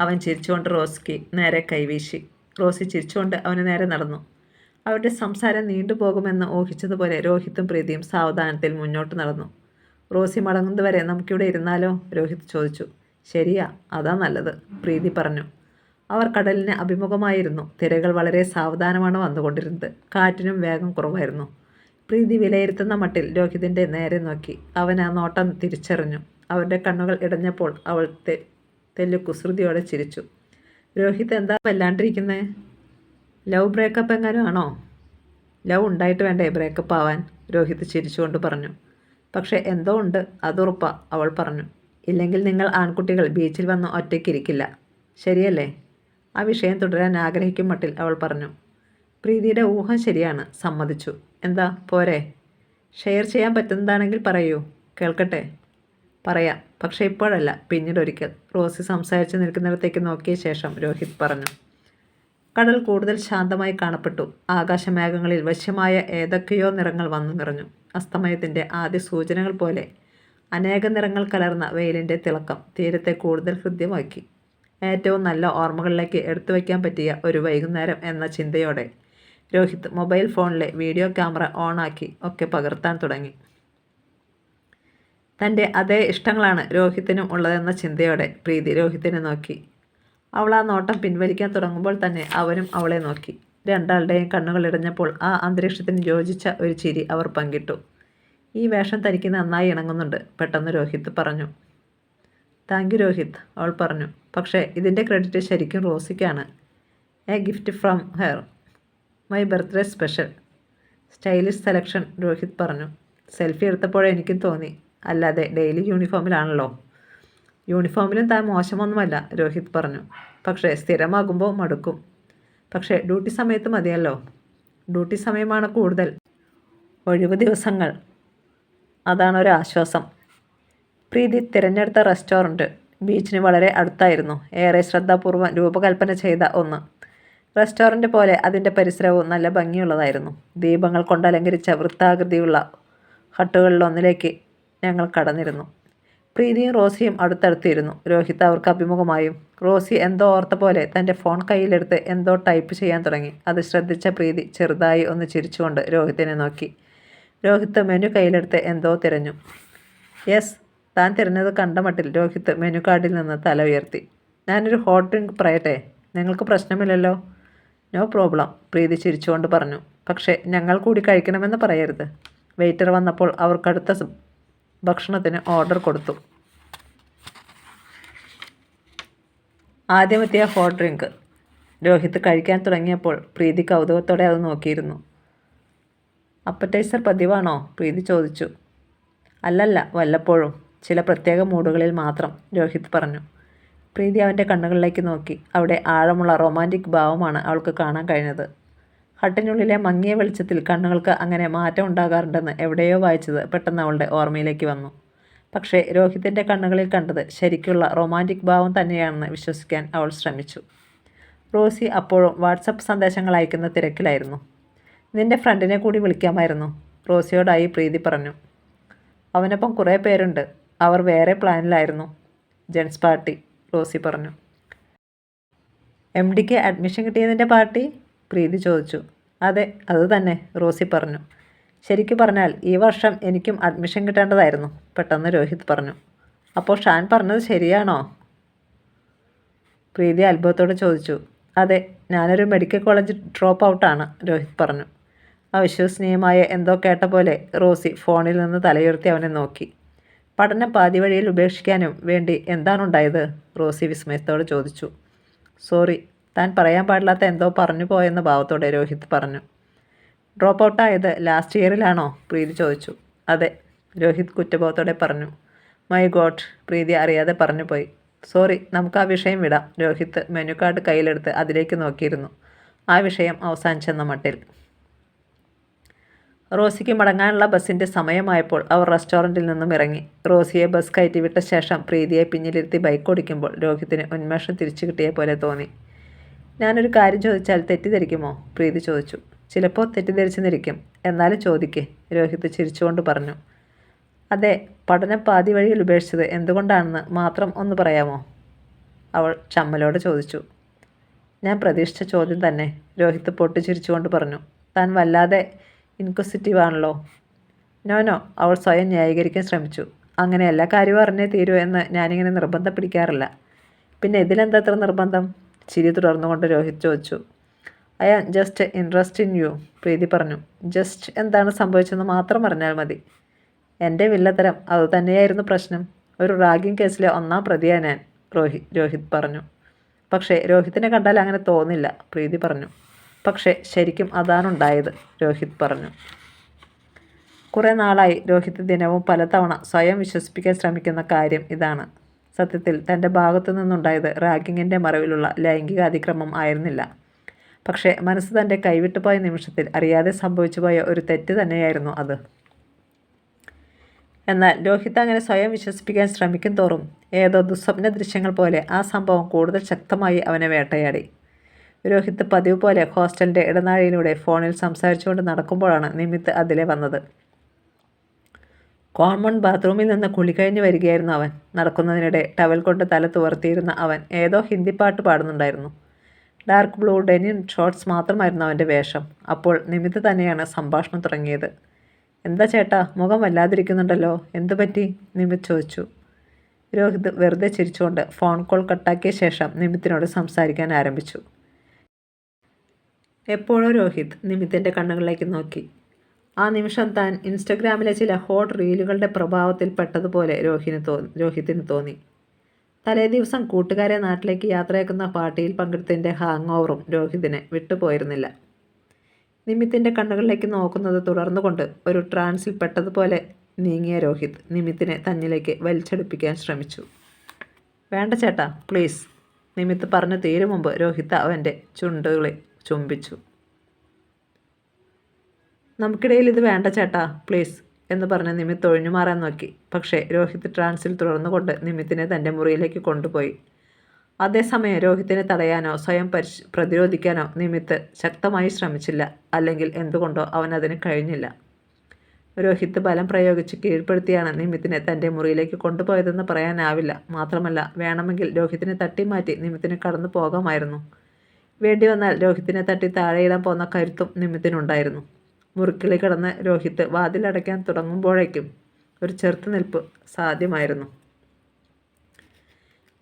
അവൻ ചിരിച്ചുകൊണ്ട് റോസിക്ക് നേരെ കൈവീശി. റോസി ചിരിച്ചുകൊണ്ട് അവന് നേരെ നടന്നു. അവരുടെ സംസാരം നീണ്ടുപോകുമെന്ന് ഊഹിച്ചതുപോലെ രോഹിത്തും പ്രീതിയും സാവധാനത്തിൽ മുന്നോട്ട് നടന്നു. റോസി മടങ്ങുന്നതുവരെ നമുക്കിവിടെ ഇരുന്നാലോ? രോഹിത് ചോദിച്ചു. ശരിയാ, അതാ നല്ലത്, പ്രീതി പറഞ്ഞു. അവർ കടലിന് അഭിമുഖമായിരുന്നു. തിരകൾ വളരെ സാവധാനമാണ് വന്നുകൊണ്ടിരുന്നത്. കാറ്റിനും വേഗം കുറവായിരുന്നു. പ്രീതി വിലയിരുത്തുന്ന മട്ടിൽ രോഹിതിൻ്റെ നേരെ നോക്കി. അവൻ ആ നോട്ടം തിരിച്ചറിഞ്ഞു. അവരുടെ കണ്ണുകൾ ഇടഞ്ഞപ്പോൾ അവൾ തെല്ലു കുസൃതിയോടെ ചിരിച്ചു. രോഹിത് എന്താ വല്ലാണ്ടിരിക്കുന്നേ? ലവ് ബ്രേക്കപ്പ് എങ്ങാനും ആണോ? ലവ് ഉണ്ടായിട്ട് വേണ്ടേ ബ്രേക്കപ്പ് ആവാൻ? രോഹിത് ചിരിച്ചുകൊണ്ട് പറഞ്ഞു. പക്ഷേ എന്തോ ഉണ്ട്, അതുറപ്പാ, അവൾ പറഞ്ഞു. ഇല്ലെങ്കിൽ നിങ്ങൾ ആൺകുട്ടികൾ ബീച്ചിൽ വന്ന് ഒറ്റയ്ക്കിരിക്കില്ല, ശരിയല്ലേ? ആ വിഷയം തുടരാൻ ആഗ്രഹിക്കും മട്ടിൽ അവൾ പറഞ്ഞു. പ്രീതിയുടെ ഊഹം ശരിയാണ്, സമ്മതിച്ചു. എന്താ പോരെ? ഷെയർ ചെയ്യാൻ പറ്റുന്നതാണെങ്കിൽ പറയൂ, കേൾക്കട്ടെ. പറയാം, പക്ഷേ ഇപ്പോഴല്ല, പിന്നീടൊരിക്കൽ. റോസി സംസാരിച്ച് നിൽക്കുന്നിടത്തേക്ക് നോക്കിയ ശേഷം രോഹിത് പറഞ്ഞു. കടൽ കൂടുതൽ ശാന്തമായി കാണപ്പെട്ടു. ആകാശമേഘങ്ങളിൽ വശ്യമായ ഏതൊക്കെയോ നിറങ്ങൾ വന്നു നിറഞ്ഞു. അസ്തമയത്തിൻ്റെ ആദ്യ സൂചനകൾ പോലെ അനേക നിറങ്ങൾ കലർന്ന വെയിലിൻ്റെ തിളക്കം തീരത്തെ കൂടുതൽ ഹൃദ്യമാക്കി. ഏറ്റവും നല്ല ഓർമ്മകളിലേക്ക് എടുത്തു വയ്ക്കാൻ പറ്റിയ ഒരു വൈകുന്നേരം എന്ന ചിന്തയോടെ രോഹിത് മൊബൈൽ ഫോണിലെ വീഡിയോ ക്യാമറ ഓണാക്കി ഒക്കെ പകർത്താൻ തുടങ്ങി. തൻ്റെ അതേ ഇഷ്ടങ്ങളാണ് രോഹിത്തിനും ഉള്ളതെന്ന ചിന്തയോടെ പ്രീതി രോഹിത്തിനെ നോക്കി. അവൾ ആ നോട്ടം പിൻവലിക്കാൻ തുടങ്ങുമ്പോൾ തന്നെ അവനും അവളെ നോക്കി. രണ്ടാളുടെയും കണ്ണുകൾ ഇടഞ്ഞപ്പോൾ ആ അന്തരീക്ഷത്തിന് യോജിച്ച ഒരു ചിരി അവർ പങ്കിട്ടു. ഈ വേഷം തനിക്ക് നന്നായി ഇണങ്ങുന്നുണ്ട്, പെട്ടെന്ന് രോഹിത് പറഞ്ഞു. താങ്ക് യു രോഹിത്, അവൾ പറഞ്ഞു. പക്ഷേ ഇതിൻ്റെ ക്രെഡിറ്റ് ശരിക്കും റോസിക്കാണ്. A gift from her, my birthday special. Stylish selection, Rohit പറഞ്ഞു. സെൽഫി എടുത്തപ്പോഴേ എനിക്കും തോന്നി, അല്ലാതെ ഡെയിലി യൂണിഫോമിലാണല്ലോ. യൂണിഫോമിലും താൻ മോശമൊന്നുമല്ല, രോഹിത് പറഞ്ഞു. പക്ഷേ സ്ഥിരമാകുമ്പോൾ മടുക്കും. പക്ഷേ ഡ്യൂട്ടി സമയത്ത് മതിയല്ലോ. ഡ്യൂട്ടി സമയമാണ് കൂടുതൽ. ഒഴിവ് ദിവസങ്ങൾ, അതാണൊരാശ്വാസം. പ്രീതി തിരഞ്ഞെടുത്ത റെസ്റ്റോറൻറ്റ് ബീച്ചിന് വളരെ അടുത്തായിരുന്നു. ഏറെ ശ്രദ്ധാപൂർവ്വം രൂപകൽപ്പന ചെയ്ത ഒന്ന്. റെസ്റ്റോറൻറ്റ് പോലെ അതിൻ്റെ പരിസരവും നല്ല ഭംഗിയുള്ളതായിരുന്നു. ദീപങ്ങൾ കൊണ്ട് അലങ്കരിച്ച വൃത്താകൃതിയുള്ള ഹട്ടുകളിലൊന്നിലേക്ക് ഞങ്ങൾ കടന്നിരുന്നു. പ്രീതിയും റോസിയും അടുത്തടുത്തിരുന്നു. രോഹിത് അവർക്ക് അഭിമുഖമായും. റോസി എന്തോ ഓർത്ത പോലെ തൻ്റെ ഫോൺ കയ്യിലെടുത്ത് എന്തോ ടൈപ്പ് ചെയ്യാൻ തുടങ്ങി. അത് ശ്രദ്ധിച്ച പ്രീതി ചെറുതായി ഒന്ന് ചിരിച്ചുകൊണ്ട് രോഹിത്തിനെ നോക്കി. രോഹിത് മെനു കയ്യിലെടുത്ത് എന്തോ തിരഞ്ഞു. യെസ്, താൻ തിരഞ്ഞത് കണ്ട മട്ടിൽ രോഹിത് മെനു കാർഡിൽ നിന്ന് തല ഉയർത്തി. ഞാനൊരു ഹോട്ട് ഡ്രിങ്ക് പറയട്ടെ? നിങ്ങൾക്ക് പ്രശ്നമില്ലല്ലോ? നോ പ്രോബ്ലം, പ്രീതി ചിരിച്ചുകൊണ്ട് പറഞ്ഞു. പക്ഷേ ഞങ്ങൾ കൂടി കഴിക്കണമെന്ന് പറയരുത്. വെയിറ്റർ വന്നപ്പോൾ അവർക്കടുത്ത ഭക്ഷണത്തിന് ഓർഡർ കൊടുത്തു. ആദ്യമെത്തിയ ഹോട്ട് ഡ്രിങ്ക്. രോഹിത് കഴിക്കാൻ തുടങ്ങിയപ്പോൾ പ്രീതി കൗതുകത്തോടെ അത് നോക്കിയിരുന്നു. അപ്പറ്റൈസർ പതിവാണോ? പ്രീതി ചോദിച്ചു. അല്ലല്ല, വല്ലപ്പോഴും, ചില പ്രത്യേക മൂഡുകളിൽ മാത്രം, രോഹിത് പറഞ്ഞു. പ്രീതി അവൻ്റെ കണ്ണുകളിലേക്ക് നോക്കി. അവിടെ ആഴമുള്ള റൊമാൻറ്റിക് ഭാവമാണ് അവൾക്ക് കാണാൻ കഴിഞ്ഞത്. ഹട്ടിനുള്ളിലെ മങ്ങിയ വെളിച്ചത്തിൽ കണ്ണുകൾക്ക് അങ്ങനെ മാറ്റം ഉണ്ടാകാറുണ്ടെന്ന് എവിടെയോ വായിച്ചത് പെട്ടെന്ന് അവളുടെ ഓർമ്മയിലേക്ക് വന്നു. പക്ഷേ രോഹിത്തിൻ്റെ കണ്ണുകളിൽ കണ്ടത് ശരിക്കുള്ള റൊമാൻറ്റിക് ഭാവം തന്നെയാണെന്ന് വിശ്വസിക്കാൻ അവൾ ശ്രമിച്ചു. റോസി അപ്പോഴും വാട്സപ്പ് സന്ദേശങ്ങൾ അയക്കുന്ന തിരക്കിലായിരുന്നു. നിൻ്റെ ഫ്രണ്ടിനെ കൂടി വിളിക്കാമായിരുന്നു, റോസിയോടായി പ്രീതി പറഞ്ഞു. അവനൊപ്പം കുറേ പേരുണ്ട്, അവർ വേറെ പ്ലാനിലായിരുന്നു. ജെൻസ് പാർട്ടി, റോസി പറഞ്ഞു. MDക്ക് അഡ്മിഷൻ കിട്ടിയതിൻ്റെ പാർട്ടി? പ്രീതി ചോദിച്ചു. അതെ, അത് തന്നെ, റോസി പറഞ്ഞു. ശരിക്കും പറഞ്ഞാൽ ഈ വർഷം എനിക്കും അഡ്മിഷൻ കിട്ടേണ്ടതായിരുന്നു, പെട്ടെന്ന് രോഹിത് പറഞ്ഞു. അപ്പോൾ ഷാൻ പറഞ്ഞത് ശരിയാണോ? പ്രീതി അത്ഭുതത്തോടെ ചോദിച്ചു. അതെ, ഞാനൊരു മെഡിക്കൽ കോളേജ് ഡ്രോപ്പ് ഔട്ടാണ്, രോഹിത് പറഞ്ഞു. അവിശ്വസനീയമായ എന്തോ കേട്ട പോലെ റോസി ഫോണിൽ നിന്ന് തലയുയർത്തി അവനെ നോക്കി. പഠനം പാതി വഴിയിൽ ഉപേക്ഷിക്കാനും വേണ്ടി എന്താണുണ്ടായത്? റോസി വിസ്മയത്തോടെ ചോദിച്ചു. സോറി, താൻ പറയാൻ പാടില്ലാത്ത എന്തോ പറഞ്ഞു പോയെന്ന ഭാവത്തോടെ രോഹിത് പറഞ്ഞു. Drop ഔട്ടായത് last ഇയറിലാണോ? പ്രീതി ചോദിച്ചു. അതെ, രോഹിത് കുറ്റബോധത്തോടെ പറഞ്ഞു. മൈ ഗോഡ്, പ്രീതി അറിയാതെ പറഞ്ഞു പോയി. സോറി, നമുക്ക് ആ വിഷയം വിടാം. രോഹിത് മെനു കാർഡ് കയ്യിലെടുത്ത് അതിലേക്ക് നോക്കിയിരുന്നു. ആ വിഷയം അവസാനിച്ചെന്ന മട്ടിൽ. റോസിക്ക് മടങ്ങാനുള്ള ബസ്സിൻ്റെ സമയമായപ്പോൾ അവർ റെസ്റ്റോറൻറ്റിൽ നിന്നും ഇറങ്ങി. റോസിയെ ബസ് കയറ്റി വിട്ട ശേഷം പ്രീതിയെ പിന്നിലിരുത്തി ബൈക്ക് ഓടിക്കുമ്പോൾ രോഹിത്തിന് ഉന്മേഷം തിരിച്ചു കിട്ടിയ പോലെ തോന്നി. ഞാനൊരു കാര്യം ചോദിച്ചാൽ തെറ്റിദ്ധരിക്കുമോ? പ്രീതി ചോദിച്ചു. ചിലപ്പോൾ തെറ്റിദ്ധരിച്ചെന്നിരിക്കും, എന്നാലും ചോദിക്കേ, രോഹിത് ചിരിച്ചുകൊണ്ട് പറഞ്ഞു. അതെ, പഠനം പാതി വഴിയിൽ ഉപേക്ഷിച്ചത് എന്തുകൊണ്ടാണെന്ന് മാത്രം ഒന്ന് പറയാമോ? അവൾ ചമ്മലോടെ ചോദിച്ചു. ഞാൻ പ്രതീക്ഷിച്ച ചോദ്യം തന്നെ, രോഹിത് പൊട്ടിച്ചിരിച്ചുകൊണ്ട് പറഞ്ഞു. താൻ വല്ലാതെ ഇൻക്വസിറ്റീവ് ആണല്ലോ. നോ, അവൾ സ്വയം ന്യായീകരിക്കാൻ ശ്രമിച്ചു. അങ്ങനെ എല്ലാ കാര്യവും അറിഞ്ഞേ തീരൂ എന്ന് ഞാനിങ്ങനെ നിർബന്ധം പിടിക്കാറില്ല. പിന്നെ ഇതിലെന്താ അത്ര നിർബന്ധം? ചിരി തുടർന്നുകൊണ്ട് രോഹിത് ചോദിച്ചു. I am just interest in you, Preeti പറഞ്ഞു. ജസ്റ്റ് എന്താണ് സംഭവിച്ചതെന്ന് മാത്രം പറഞ്ഞാൽ മതി. എൻ്റെ വില്ലത്തരം അതുതന്നെയായിരുന്നു പ്രശ്നം. ഒരു റാഗിങ് കേസിലെ ഒന്നാം പ്രതിയാണ് ഞാൻ, രോഹിത് പറഞ്ഞു. പക്ഷേ രോഹിത്തിനെ കണ്ടാൽ അങ്ങനെ തോന്നില്ല, പ്രീതി പറഞ്ഞു. പക്ഷേ ശരിക്കും അതാണുണ്ടായത്, രോഹിത് പറഞ്ഞു. കുറേ നാളായി രോഹിത് ദിനവും പലതവണ സ്വയം വിശ്വസിപ്പിക്കാൻ ശ്രമിക്കുന്ന കാര്യം ഇതാണ്. സത്യത്തിൽ തൻ്റെ ഭാഗത്തു നിന്നുണ്ടായത് റാഗിങ്ങിൻ്റെ മറവിലുള്ള ലൈംഗിക അതിക്രമം ആയിരുന്നില്ല. പക്ഷേ മനസ്സ് തൻ്റെ കൈവിട്ടുപോയ നിമിഷത്തിൽ അറിയാതെ സംഭവിച്ചു പോയ ഒരു തെറ്റ് തന്നെയായിരുന്നു അത്. എന്നാൽ രോഹിത് അങ്ങനെ സ്വയം വിശ്വസിപ്പിക്കാൻ ശ്രമിക്കും തോറും ഏതോ ദുസ്വപ്ന ദൃശ്യങ്ങൾ പോലെ ആ സംഭവം കൂടുതൽ ശക്തമായി അവനെ വേട്ടയാടി. രോഹിത് പതിവ് പോലെ ഹോസ്റ്റലിൻ്റെ ഇടനാഴിയിലൂടെ ഫോണിൽ സംസാരിച്ചുകൊണ്ട് നടക്കുമ്പോഴാണ് നിമിത്ത് അതിലെ വന്നത്. കോമൺ ബാത്റൂമിൽ നിന്ന് കുളി കഴിഞ്ഞ് വരികയായിരുന്നു അവൻ. നടക്കുന്നതിനിടെ ടവൽ കൊണ്ട് തല തുവർത്തിയിരുന്ന അവൻ ഏതോ ഹിന്ദി പാട്ട് പാടുന്നുണ്ടായിരുന്നു. ഡാർക്ക് ബ്ലൂ ഡെനിം ഷോർട്ട്സ് മാത്രമായിരുന്നു അവൻ്റെ വേഷം. അപ്പോൾ നിമിത്ത് തന്നെയാണ് സംഭാഷണം തുടങ്ങിയത്. എന്താ ചേട്ടാ, മുഖം വല്ലാതിരിക്കുന്നുണ്ടല്ലോ, എന്തു പറ്റി? നിമിത്ത് ചോദിച്ചു. രോഹിത് വെറുതെ ചിരിച്ചുകൊണ്ട് ഫോൺ കോൾ കട്ടാക്കിയ ശേഷം നിമിത്തിനോട് സംസാരിക്കാൻ ആരംഭിച്ചു. എപ്പോഴോ രോഹിത് നിമിത്തിൻ്റെ കണ്ണുകളിലേക്ക് നോക്കി. ആ നിമിഷം താൻ ഇൻസ്റ്റഗ്രാമിലെ ചില ഹോട്ട് റീലുകളുടെ പ്രഭാവത്തിൽ പെട്ടതുപോലെ രോഹിത്തിന് തോന്നി. തലേ ദിവസം കൂട്ടുകാരെ നാട്ടിലേക്ക് യാത്രയാക്കുന്ന പാർട്ടിയിൽ പങ്കെടുത്തതിൻ്റെ ഹാങ് ഓവറും രോഹിതിനെ വിട്ടുപോയിരുന്നില്ല. നിമിത്തിൻ്റെ കണ്ണുകളിലേക്ക് നോക്കുന്നത് തുടർന്നുകൊണ്ട് ഒരു ട്രാൻസിൽ പെട്ടതുപോലെ നീങ്ങിയ രോഹിത് നിമിത്തിനെ തന്നിലേക്ക് വലിച്ചെടുപ്പിക്കാൻ ശ്രമിച്ചു. വേണ്ട ചേട്ടാ, പ്ലീസ്, നിമിത്ത് പറഞ്ഞു തീരും മുമ്പ് രോഹിത് അവൻ്റെ ചുണ്ടുകളെ ചുംബിച്ചു. നമുക്കിടയിൽ ഇത് വേണ്ട ചേട്ടാ, പ്ലീസ് എന്ന് പറഞ്ഞ് നിമിത്ത് ഒഴിഞ്ഞു മാറാൻ നോക്കി. പക്ഷേ രോഹിത് ട്രാൻസിൽ തുടർന്നുകൊണ്ട് നിമിത്തിനെ തൻ്റെ മുറിയിലേക്ക് കൊണ്ടുപോയി. അതേസമയം രോഹിത്തിനെ തടയാനോ സ്വയം പ്രതിരോധിക്കാനോ നിമിത്ത് ശക്തമായി ശ്രമിച്ചില്ല. അല്ലെങ്കിൽ എന്തുകൊണ്ടോ അവനതിന് കഴിഞ്ഞില്ല. രോഹിത് ബലം പ്രയോഗിച്ച് കീഴ്പ്പെടുത്തിയാണ് നിമിത്തിനെ തൻ്റെ മുറിയിലേക്ക് കൊണ്ടുപോയതെന്ന് പറയാനാവില്ല. മാത്രമല്ല, വേണമെങ്കിൽ രോഹിത്തിനെ തട്ടിമാറ്റി നിമിത്തിന് കടന്നു പോകാമായിരുന്നു. വേണ്ടി വന്നാൽ രോഹിത്തിനെ തട്ടി താഴെയിടാൻ പോന്ന കരുത്തും നിമിത്തിനുണ്ടായിരുന്നു. മുറിക്കിളി കിടന്ന് രോഹിത് വാതിലടയ്ക്കാൻ തുടങ്ങുമ്പോഴേക്കും ഒരു ചെറുത്തുനിൽപ്പ് സാധ്യമായിരുന്നു.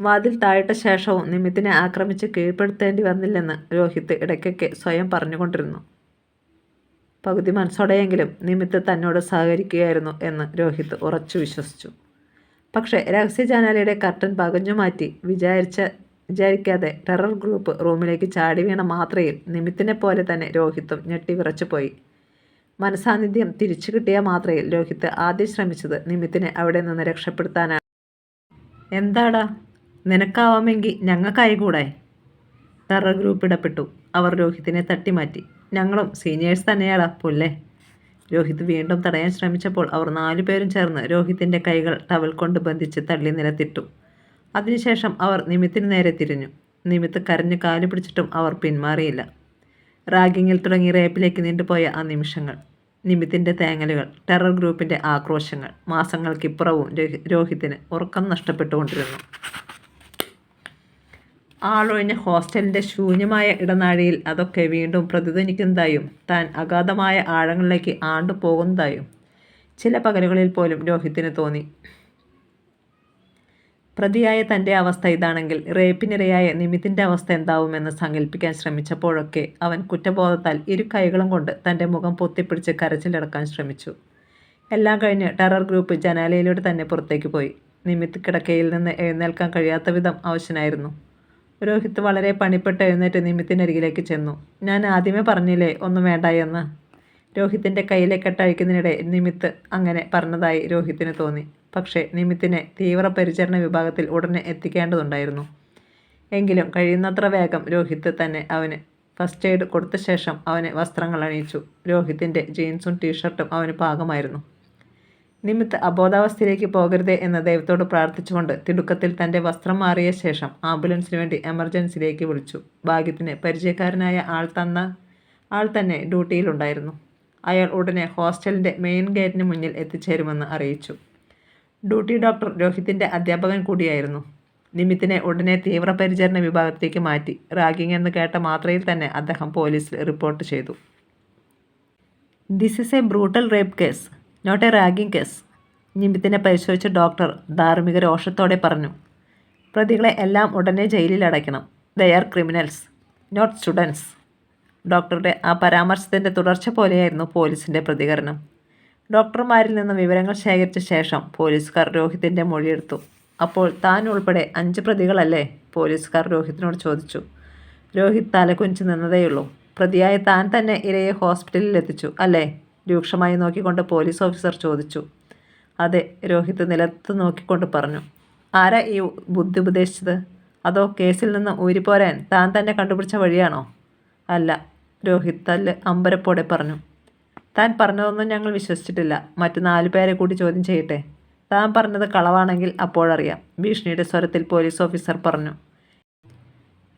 വാതിൽ താഴിട്ട ശേഷവും നിമിത്തിനെ ആക്രമിച്ച് കീഴ്പ്പെടുത്തേണ്ടി വന്നില്ലെന്ന് രോഹിത് ഇടയ്ക്കൊക്കെ സ്വയം പറഞ്ഞുകൊണ്ടിരുന്നു. പകുതി മനസ്സോടെയെങ്കിലും നിമിത്ത് തന്നോട് സഹകരിക്കുകയായിരുന്നു എന്ന് രോഹിത് ഉറച്ചു വിശ്വസിച്ചു. പക്ഷേ രഹസ്യജാനാലയുടെ കർട്ടൻ പകഞ്ഞു മാറ്റി വിചാരിക്കാതെ ടെറർ ഗ്രൂപ്പ് റൂമിലേക്ക് ചാടി വീണ മാത്രയിൽ നിമിത്തിനെ പോലെ തന്നെ രോഹിത്തും ഞെട്ടി വിറച്ചുപോയി. മനസാന്നിധ്യം തിരിച്ചു കിട്ടിയ മാത്രയിൽ രോഹിത് ആദ്യം ശ്രമിച്ചത് നിമിത്തിനെ അവിടെ നിന്ന് രക്ഷപ്പെടുത്താനാണ്. എന്താടാ, നിനക്കാവാമെങ്കിൽ ഞങ്ങൾക്കായി കൂടെ? ടെറർ ഗ്രൂപ്പ് ഇടപെട്ടു. അവർ രോഹിത്തിനെ തട്ടിമാറ്റി. ഞങ്ങളും സീനിയേഴ്സ് തന്നെയാടാ പുല്ലേ. രോഹിത് വീണ്ടും തടയാൻ ശ്രമിച്ചപ്പോൾ അവർ 4 പേരും ചേർന്ന് രോഹിത്തിൻ്റെ കൈകൾ ടവൽ കൊണ്ട് ബന്ധിച്ച് തള്ളി നിലത്തിട്ടു. അതിനുശേഷം അവർ നിമിത്തിന് നേരെ തിരിഞ്ഞു. നിമിത്ത് കരഞ്ഞ് കാലു പിടിച്ചിട്ടും അവർ പിന്മാറിയില്ല. റാഗിങ്ങിൽ തുടങ്ങി റേപ്പിലേക്ക് നീണ്ടുപോയ ആ നിമിഷങ്ങൾ, നിമിത്തിൻ്റെ തേങ്ങലുകൾ, ടെറർ ഗ്രൂപ്പിൻ്റെ ആക്രോശങ്ങൾ, മാസങ്ങൾക്കിപ്പുറവും രോഹിത്തിന് ഉറക്കം നഷ്ടപ്പെട്ടുകൊണ്ടിരുന്നു. ആളൊഴിഞ്ഞ ഹോസ്റ്റലിൻ്റെ ശൂന്യമായ ഇടനാഴിയിൽ അതൊക്കെ വീണ്ടും പ്രതിധ്വനിക്കുന്നതായും താൻ അഗാധമായ ആഴങ്ങളിലേക്ക് ആണ്ടുപോകുന്നതായും ചില പകലുകളിൽ പോലും രോഹിത്തിന് തോന്നി. പ്രതിയായ തൻ്റെ അവസ്ഥ ഇതാണെങ്കിൽ റേപ്പിനിരയായ നിമിത്തിൻ്റെ അവസ്ഥ എന്താവുമെന്ന് സങ്കല്പിക്കാൻ ശ്രമിച്ചപ്പോഴൊക്കെ അവൻ കുറ്റബോധത്താൽ ഇരു കൈകളും കൊണ്ട് തൻ്റെ മുഖം പൊത്തിപ്പിടിച്ച് കരച്ചിലടക്കാൻ ശ്രമിച്ചു. എല്ലാം കഴിഞ്ഞ് ടെറർ ഗ്രൂപ്പ് ജനാലയിലൂടെ തന്നെ പുറത്തേക്ക് പോയി. നിമിത്ത് കിടക്കയിൽ നിന്ന് എഴുന്നേൽക്കാൻ കഴിയാത്ത വിധം അവശനായിരുന്നു. രോഹിത് വളരെ പണിപ്പെട്ട് എഴുന്നേറ്റ് നിമിത്തിനരികിലേക്ക് ചെന്നു. ഞാൻ ആദ്യമേ പറഞ്ഞില്ലേ ഒന്നും വേണ്ട എന്ന്. രോഹിത്തിൻ്റെ കയ്യിലെ കെട്ടഴിക്കുന്നതിനിടെ നിമിത്ത് അങ്ങനെ പറഞ്ഞതായി രോഹിത്തിന് തോന്നി. പക്ഷേ നിമിത്തിനെ തീവ്ര പരിചരണ വിഭാഗത്തിൽ ഉടനെ എത്തിക്കേണ്ടതുണ്ടായിരുന്നു. എങ്കിലും കഴിയുന്നത്ര വേഗം രോഹിത് തന്നെ അവന് ഫസ്റ്റ് എയ്ഡ് കൊടുത്ത ശേഷം അവന് വസ്ത്രങ്ങൾ അണിയിച്ചു. രോഹിത്തിൻ്റെ ജീൻസും ടീഷർട്ടും അവന് പാകമായിരുന്നു. നിമിത്ത് അബോധാവസ്ഥയിലേക്ക് പോകരുതേ എന്ന് ദൈവത്തോട് പ്രാർത്ഥിച്ചുകൊണ്ട് തിടുക്കത്തിൽ തൻ്റെ വസ്ത്രം മാറിയ ശേഷം ആംബുലൻസിന് വേണ്ടി എമർജൻസിയിലേക്ക് വിളിച്ചു. ഭാഗ്യത്തിന് പരിചയക്കാരനായ ആൾ തന്നെ ഡ്യൂട്ടിയിലുണ്ടായിരുന്നു. അയാൾ ഉടനെ ഹോസ്റ്റലിൻ്റെ മെയിൻ ഗേറ്റിന് മുന്നിൽ എത്തിച്ചേരുമെന്ന് അറിയിച്ചു. ഡ്യൂട്ടി ഡോക്ടർ രോഹിത്തിൻ്റെ അധ്യാപകൻ കൂടിയായിരുന്നു. നിമിത്തിനെ ഉടനെ തീവ്രപരിചരണ വിഭാഗത്തേക്ക് മാറ്റി. റാഗിംഗ് എന്ന് കേട്ട മാത്രയിൽ തന്നെ അദ്ദേഹം പോലീസിൽ റിപ്പോർട്ട് ചെയ്തു. This is a brutal rape case, not a ragging case. നിമിത്തിനെ പരിശോധിച്ച ഡോക്ടർ ധാർമ്മിക രോഷത്തോടെ പറഞ്ഞു. പ്രതികളെ എല്ലാം ഉടനെ ജയിലിൽ അടയ്ക്കണം. They are criminals, not students. ഡോക്ടറുടെ ആ പരാമർശത്തിൻ്റെ തുടർച്ച പോലെയായിരുന്നു പോലീസിൻ്റെ പ്രതികരണം. ഡോക്ടർമാരിൽ നിന്ന് വിവരങ്ങൾ ശേഖരിച്ച ശേഷം പോലീസുകാർ രോഹിത്തിൻ്റെ മൊഴിയെടുത്തു. അപ്പോൾ താൻ ഉൾപ്പെടെ 5 പ്രതികളല്ലേ? പോലീസുകാർ രോഹിത്തിനോട് ചോദിച്ചു. രോഹിത് തലകുനിച്ച് നിന്നതേയുള്ളൂ. പ്രതിയായ താൻ തന്നെ ഇരയെ ഹോസ്പിറ്റലിൽ എത്തിച്ചു അല്ലേ? രൂക്ഷമായി നോക്കിക്കൊണ്ട് പോലീസ് ഓഫീസർ ചോദിച്ചു. അതെ, രോഹിത് നിലത്ത് നോക്കിക്കൊണ്ട് പറഞ്ഞു. ആരാ ഈ ബുദ്ധി ഉപദേശിച്ചത്? അതോ കേസിൽ നിന്ന് ഊരിപ്പോരാൻ താൻ തന്നെ കണ്ടുപിടിച്ച വഴിയാണോ? അല്ല, രോഹിത് തല്ല് അമ്പരപ്പോടെ പറഞ്ഞു. താൻ പറഞ്ഞതൊന്നും ഞങ്ങൾ വിശ്വസിച്ചിട്ടില്ല. മറ്റു 4 പേരെ കൂടി ചോദ്യം ചെയ്യട്ടെ. താൻ പറഞ്ഞത് കളവാണെങ്കിൽ അപ്പോഴറിയാം, ഭീഷണിയുടെ സ്വരത്തിൽ പോലീസ് ഓഫീസർ പറഞ്ഞു.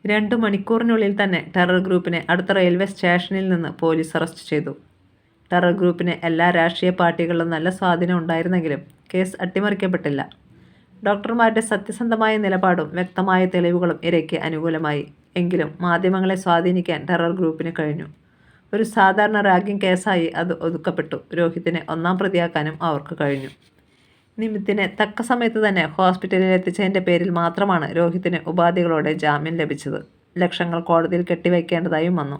2 മണിക്കൂറിനുള്ളിൽ തന്നെ ടെറർ ഗ്രൂപ്പിനെ അടുത്ത റെയിൽവേ സ്റ്റേഷനിൽ നിന്ന് പോലീസ് അറസ്റ്റ് ചെയ്തു. ടെറർ ഗ്രൂപ്പിന് എല്ലാ രാഷ്ട്രീയ പാർട്ടികളിലും നല്ല സ്വാധീനം ഉണ്ടായിരുന്നെങ്കിലും കേസ് അട്ടിമറിക്കപ്പെട്ടില്ല. ഡോക്ടർമാരുടെ സത്യസന്ധമായ നിലപാടും വ്യക്തമായ തെളിവുകളും ഇരയ്ക്ക് അനുകൂലമായി. എങ്കിലും മാധ്യമങ്ങളെ സ്വാധീനിക്കാൻ ടെറർ ഗ്രൂപ്പിന് കഴിഞ്ഞു. ഒരു സാധാരണ റാഗിംഗ് കേസായി അത് ഒതുക്കപ്പെട്ടു. രോഹിത്തിനെ 1-ാം പ്രതിയാക്കാനും അവർക്ക് കഴിഞ്ഞു. നിമിത്തിനെ തക്ക സമയത്ത് തന്നെ ഹോസ്പിറ്റലിൽ എത്തിച്ചതിൻ്റെ പേരിൽ മാത്രമാണ് രോഹിത്തിന് ഉപാധികളോടെ ജാമ്യം ലഭിച്ചത്. ലക്ഷങ്ങൾ കോടതിയിൽ കെട്ടിവയ്ക്കേണ്ടതായും വന്നു.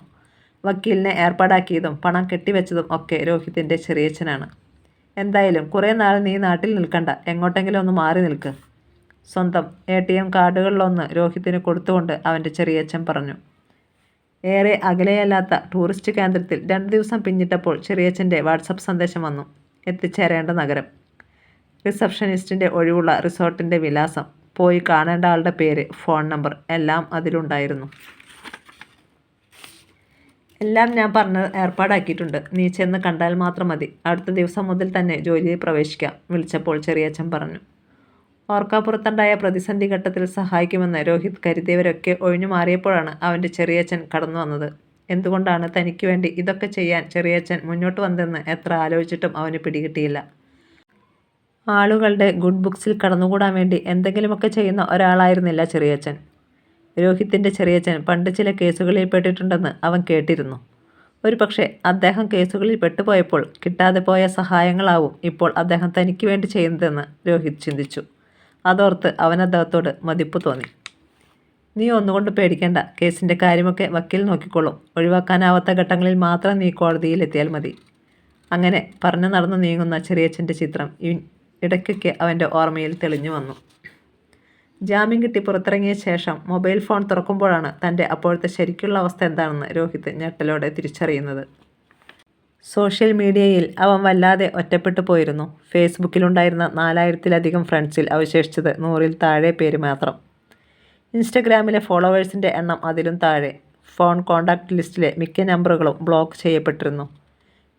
വക്കീലിനെ ഏർപ്പാടാക്കിയതും പണം കെട്ടിവെച്ചതും ഒക്കെ രോഹിത്തിൻ്റെ ചെറിയച്ഛനാണ്. എന്തായാലും കുറേ നാൾ നീ നാട്ടിൽ നിൽക്കണ്ട, എങ്ങോട്ടെങ്കിലും ഒന്ന് മാറി നിൽക്ക്. സ്വന്തം ATM കാർഡുകളിലൊന്ന് രോഹിത്തിന് കൊടുത്തുകൊണ്ട് അവൻ്റെ ചെറിയച്ഛൻ പറഞ്ഞു. ഏറെ അകലെയല്ലാത്ത ടൂറിസ്റ്റ് കേന്ദ്രത്തിൽ 2 ദിവസം പിന്നിട്ടപ്പോൾ ചെറിയച്ഛൻ്റെ വാട്സപ്പ് സന്ദേശം വന്നു. എത്തിച്ചേരേണ്ട നഗരം, റിസപ്ഷനിസ്റ്റിൻ്റെ ഒഴിവുള്ള റിസോർട്ടിൻ്റെ വിലാസം, പോയി കാണേണ്ട ആളുടെ പേര്, ഫോൺ നമ്പർ എല്ലാം അതിലുണ്ടായിരുന്നു. എല്ലാം ഞാൻ പറഞ്ഞത് ഏർപ്പാടാക്കിയിട്ടുണ്ട്. നീ ചെന്ന് കണ്ടാൽ മാത്രം മതി. അടുത്ത ദിവസം മുതൽ തന്നെ ജോലിയിൽ പ്രവേശിക്കാം, വിളിച്ചപ്പോൾ ചെറിയച്ഛൻ പറഞ്ഞു. ഓർക്കാപ്പുറത്തുണ്ടായ പ്രതിസന്ധി ഘട്ടത്തിൽ സഹായിക്കുമെന്ന് രോഹിത് കരുതിയവരൊക്കെ ഒഴിഞ്ഞു മാറിയപ്പോഴാണ് അവൻ്റെ ചെറിയച്ഛൻ കടന്നു വന്നത്. എന്തുകൊണ്ടാണ് തനിക്ക് വേണ്ടി ഇതൊക്കെ ചെയ്യാൻ ചെറിയച്ഛൻ മുന്നോട്ട് വന്നതെന്ന് എത്ര ആലോചിച്ചിട്ടും അവന് പിടികിട്ടിയില്ല. ആളുകളുടെ ഗുഡ് ബുക്സിൽ കടന്നുകൂടാൻ വേണ്ടി എന്തെങ്കിലുമൊക്കെ ചെയ്യുന്ന ഒരാളായിരുന്നില്ല ചെറിയച്ഛൻ. രോഹിത്തിൻ്റെ ചെറിയച്ഛൻ പണ്ട് ചില കേസുകളിൽ പെട്ടിട്ടുണ്ടെന്ന് അവൻ കേട്ടിരുന്നു. ഒരുപക്ഷെ അദ്ദേഹം കേസുകളിൽ പെട്ടുപോയപ്പോൾ കിട്ടാതെ പോയ സഹായങ്ങളാവും ഇപ്പോൾ അദ്ദേഹം തനിക്ക് വേണ്ടി ചെയ്യുന്നതെന്ന് രോഹിത് ചിന്തിച്ചു. അതോർത്ത് അവൻ അദ്ദേഹത്തോട് മതിപ്പ് തോന്നി. നീ ഒന്നുകൊണ്ട് പേടിക്കേണ്ട, കേസിൻ്റെ കാര്യമൊക്കെ വക്കീൽ നോക്കിക്കോളും. ഒഴിവാക്കാനാവാത്ത ഘട്ടങ്ങളിൽ മാത്രം നീ കോടതിയിൽ എത്തിയാൽ മതി. അങ്ങനെ പറഞ്ഞു നടന്നു നീങ്ങുന്ന ചെറിയച്ഛൻ്റെ ചിത്രം ഇടയ്ക്കൊക്കെ അവൻ്റെ ഓർമ്മയിൽ തെളിഞ്ഞു വന്നു. ജാമ്യം കിട്ടി പുറത്തിറങ്ങിയ ശേഷം മൊബൈൽ ഫോൺ തുറക്കുമ്പോഴാണ് തൻ്റെ അപ്പോഴത്തെ ശരിക്കുള്ള അവസ്ഥ എന്താണെന്ന് രോഹിത് ഞെട്ടലോടെ തിരിച്ചറിയുന്നത്. സോഷ്യൽ മീഡിയയിൽ അവൻ വല്ലാതെ ഒറ്റപ്പെട്ടു പോയിരുന്നു. ഫേസ്ബുക്കിലുണ്ടായിരുന്ന 4000-ത്തിലധികം ഫ്രണ്ട്സിൽ അവശേഷിച്ചത് 100-ൽ താഴെ പേര് മാത്രം. ഇൻസ്റ്റഗ്രാമിലെ ഫോളോവേഴ്സിൻ്റെ എണ്ണം അതിലും താഴെ. ഫോൺ കോൺടാക്റ്റ് ലിസ്റ്റിലെ മിക്ക നമ്പറുകളും ബ്ലോക്ക് ചെയ്യപ്പെട്ടിരുന്നു.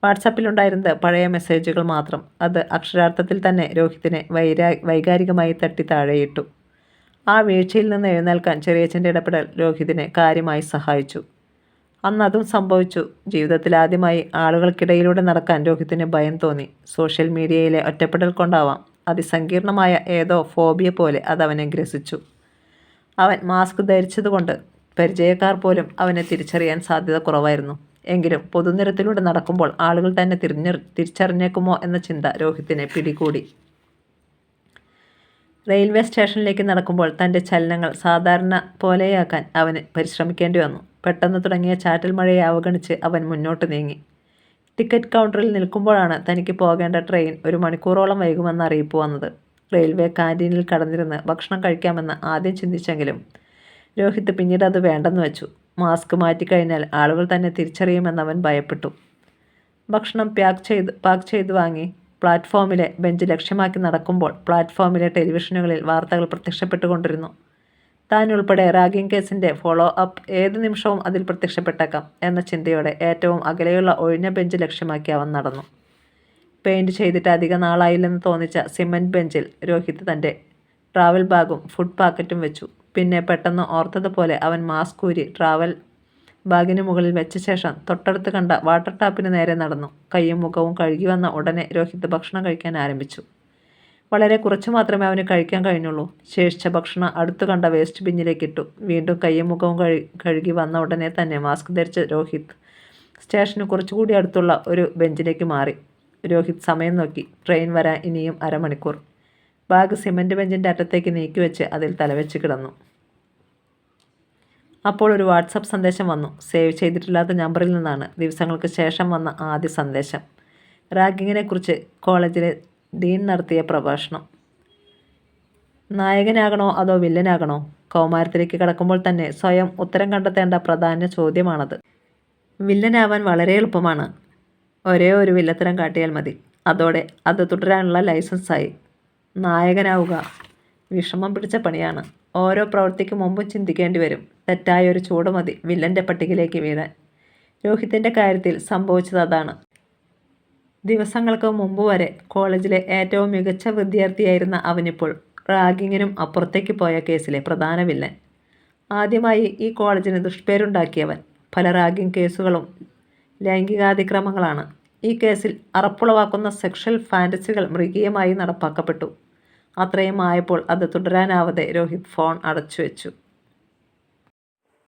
വാട്സാപ്പിലുണ്ടായിരുന്നത് പഴയ മെസ്സേജുകൾ മാത്രം. അത് അക്ഷരാർത്ഥത്തിൽ തന്നെ രോഹിത്തിനെ വൈകാരികമായി തട്ടി താഴെയിട്ടു. ആ വീഴ്ചയിൽ നിന്ന് എഴുന്നേൽക്കാൻ ചെറിയച്ഛൻ്റെ ഇടപെടൽ രോഹിതിനെ കാര്യമായി സഹായിച്ചു. അന്നതും സംഭവിച്ചു. ജീവിതത്തിൽ ആദ്യമായി ആളുകൾക്കിടയിലൂടെ നടക്കാൻ രോഹിത്തിന് ഭയം തോന്നി. സോഷ്യൽ മീഡിയയിലെ ഒറ്റപ്പെടൽ കൊണ്ടാവാം, അതിസങ്കീർണമായ ഏതോ ഫോബിയ പോലെ അതവനെ ഗ്രസിച്ചു. അവൻ മാസ്ക് ധരിച്ചതുകൊണ്ട് പരിചയക്കാർ പോലും അവനെ തിരിച്ചറിയാൻ സാധ്യത കുറവായിരുന്നു. എങ്കിലും പൊതുനിരത്തിലൂടെ നടക്കുമ്പോൾ ആളുകൾ തന്നെ തിരിച്ചറിഞ്ഞേക്കുമോ എന്ന ചിന്ത രോഹിത്തിനെ പിടികൂടി. റെയിൽവേ സ്റ്റേഷനിലേക്ക് നടക്കുമ്പോൾ തൻ്റെ ചലനങ്ങൾ സാധാരണ പോലെയാക്കാൻ അവന് പരിശ്രമിക്കേണ്ടി വന്നു. പെട്ടെന്ന് തുടങ്ങിയ ചാറ്റൽ മഴയെ അവഗണിച്ച് അവൻ മുന്നോട്ട് നീങ്ങി. ടിക്കറ്റ് കൗണ്ടറിൽ നിൽക്കുമ്പോഴാണ് തനിക്ക് പോകേണ്ട ട്രെയിൻ 1 മണിക്കൂറോളം വൈകുമെന്ന് അറിയിപ്പ് വന്നത്. റെയിൽവേ കാൻറ്റീനിൽ കടന്നിരുന്ന് ഭക്ഷണം കഴിക്കാമെന്ന് ആദ്യം ചിന്തിച്ചെങ്കിലും രോഹിത് പിന്നീട് അത് വേണ്ടെന്ന് വെച്ചു. മാസ്ക് മാറ്റിക്കഴിഞ്ഞാൽ ആളുകൾ തന്നെ തിരിച്ചറിയുമെന്നവൻ ഭയപ്പെട്ടു. ഭക്ഷണം പാക്ക് ചെയ്ത് വാങ്ങി പ്ലാറ്റ്ഫോമിലെ ബെഞ്ച് ലക്ഷ്യമാക്കി നടക്കുമ്പോൾ പ്ലാറ്റ്ഫോമിലെ ടെലിവിഷനുകളിൽ വാർത്തകൾ പ്രത്യക്ഷപ്പെട്ടുകൊണ്ടിരുന്നു. താൻ ഉൾപ്പെടെ റാഗിംഗ് കേസിൻ്റെ ഫോളോ അപ്പ് ഏത് നിമിഷവും അതിൽ പ്രത്യക്ഷപ്പെട്ടേക്കാം എന്ന ചിന്തയോടെ ഏറ്റവും അകലെയുള്ള ഒഴിഞ്ഞ ബെഞ്ച് ലക്ഷ്യമാക്കി അവൻ നടന്നു. പെയിൻറ് ചെയ്തിട്ട് അധിക നാളായില്ലെന്ന് തോന്നിച്ച സിമൻറ്റ് ബെഞ്ചിൽ രോഹിത് തൻ്റെ ട്രാവൽ ബാഗും ഫുഡ് പാക്കറ്റും വെച്ചു. പിന്നെ പെട്ടെന്ന് ഓർത്തതുപോലെ അവൻ മാസ്ക് ഊരി ട്രാവൽ ബാഗിന് മുകളിൽ വെച്ച ശേഷം തൊട്ടടുത്ത് കണ്ട വാട്ടർ ടാപ്പിന് നേരെ നടന്നു. കൈയും മുഖവും കഴുകി വന്ന ഉടനെ രോഹിത് ഭക്ഷണം കഴിക്കാൻ ആരംഭിച്ചു. വളരെ കുറച്ച് മാത്രമേ അവന് കഴിക്കാൻ കഴിഞ്ഞുള്ളൂ. ശേഷിച്ച ഭക്ഷണം അടുത്തു കണ്ട വേസ്റ്റ് ബിന്നിലേക്ക് ഇട്ടു. വീണ്ടും കൈയും മുഖവും കഴുകി വന്ന ഉടനെ തന്നെ മാസ്ക് ധരിച്ച രോഹിത് സ്റ്റേഷന് കുറച്ചുകൂടി അടുത്തുള്ള ഒരു ബെഞ്ചിലേക്ക് മാറി. രോഹിത് സമയം നോക്കി. ട്രെയിൻ വരാൻ ഇനിയും അരമണിക്കൂർ. ബാഗ് സിമൻറ്റ് ബെഞ്ചിൻ്റെ അറ്റത്തേക്ക് നീക്കിവെച്ച് അതിൽ തലവെച്ച് കിടന്നു. അപ്പോൾ ഒരു വാട്സപ്പ് സന്ദേശം വന്നു. സേവ് ചെയ്തിട്ടില്ലാത്ത നമ്പറിൽ നിന്നാണ്. ദിവസങ്ങൾക്ക് ശേഷം വന്ന ആദ്യ സന്ദേശം. റാഗിങ്ങിനെക്കുറിച്ച് കോളേജിലെ ഡീൻ നടത്തിയ പ്രഭാഷണം. നായകനാകണോ അതോ വില്ലനാകണോ? കൗമാരത്തിലേക്ക് കടക്കുമ്പോൾ തന്നെ സ്വയം ഉത്തരം കണ്ടെത്തേണ്ട പ്രധാന ചോദ്യമാണത്. വില്ലനാവാൻ വളരെ എളുപ്പമാണ്. ഒരേ ഒരു വില്ലത്തരം കാട്ടിയാൽ മതി. അതോടെ അത് തുടരാനുള്ള ലൈസൻസായി. നായകനാവുക വിഷമം പിടിച്ച പണിയാണ്. ഓരോ പ്രവൃത്തിക്ക് മുമ്പും ചിന്തിക്കേണ്ടി വരും. തെറ്റായൊരു ചൂട് മതി വില്ലൻ്റെ പട്ടികയിലേക്ക് വീഴാൻ. രോഹിത്തിൻ്റെ കാര്യത്തിൽ സംഭവിച്ചത് അതാണ്. ദിവസങ്ങൾക്ക് മുമ്പ് വരെ കോളേജിലെ ഏറ്റവും മികച്ച വിദ്യാർത്ഥിയായിരുന്ന അവനിപ്പോൾ റാഗിങ്ങിനും അപ്പുറത്തേക്ക് പോയ കേസിലെ പ്രധാന വില്ലൻ. ആദ്യമായി ഈ കോളേജിന് ദുഷ്പേരുണ്ടാക്കിയവൻ. പല റാഗിങ് കേസുകളും ലൈംഗികാതിക്രമങ്ങളാണ്. ഈ കേസിൽ അറപ്പുളവാക്കുന്ന സെക്ഷൽ ഫാൻറ്റസികൾ മൃഗീയമായി നടപ്പാക്കപ്പെട്ടു. അത്രയും ആയപ്പോൾ അത് തുടരാനാവാതെ രോഹിത് ഫോൺ അടച്ചു വെച്ചു.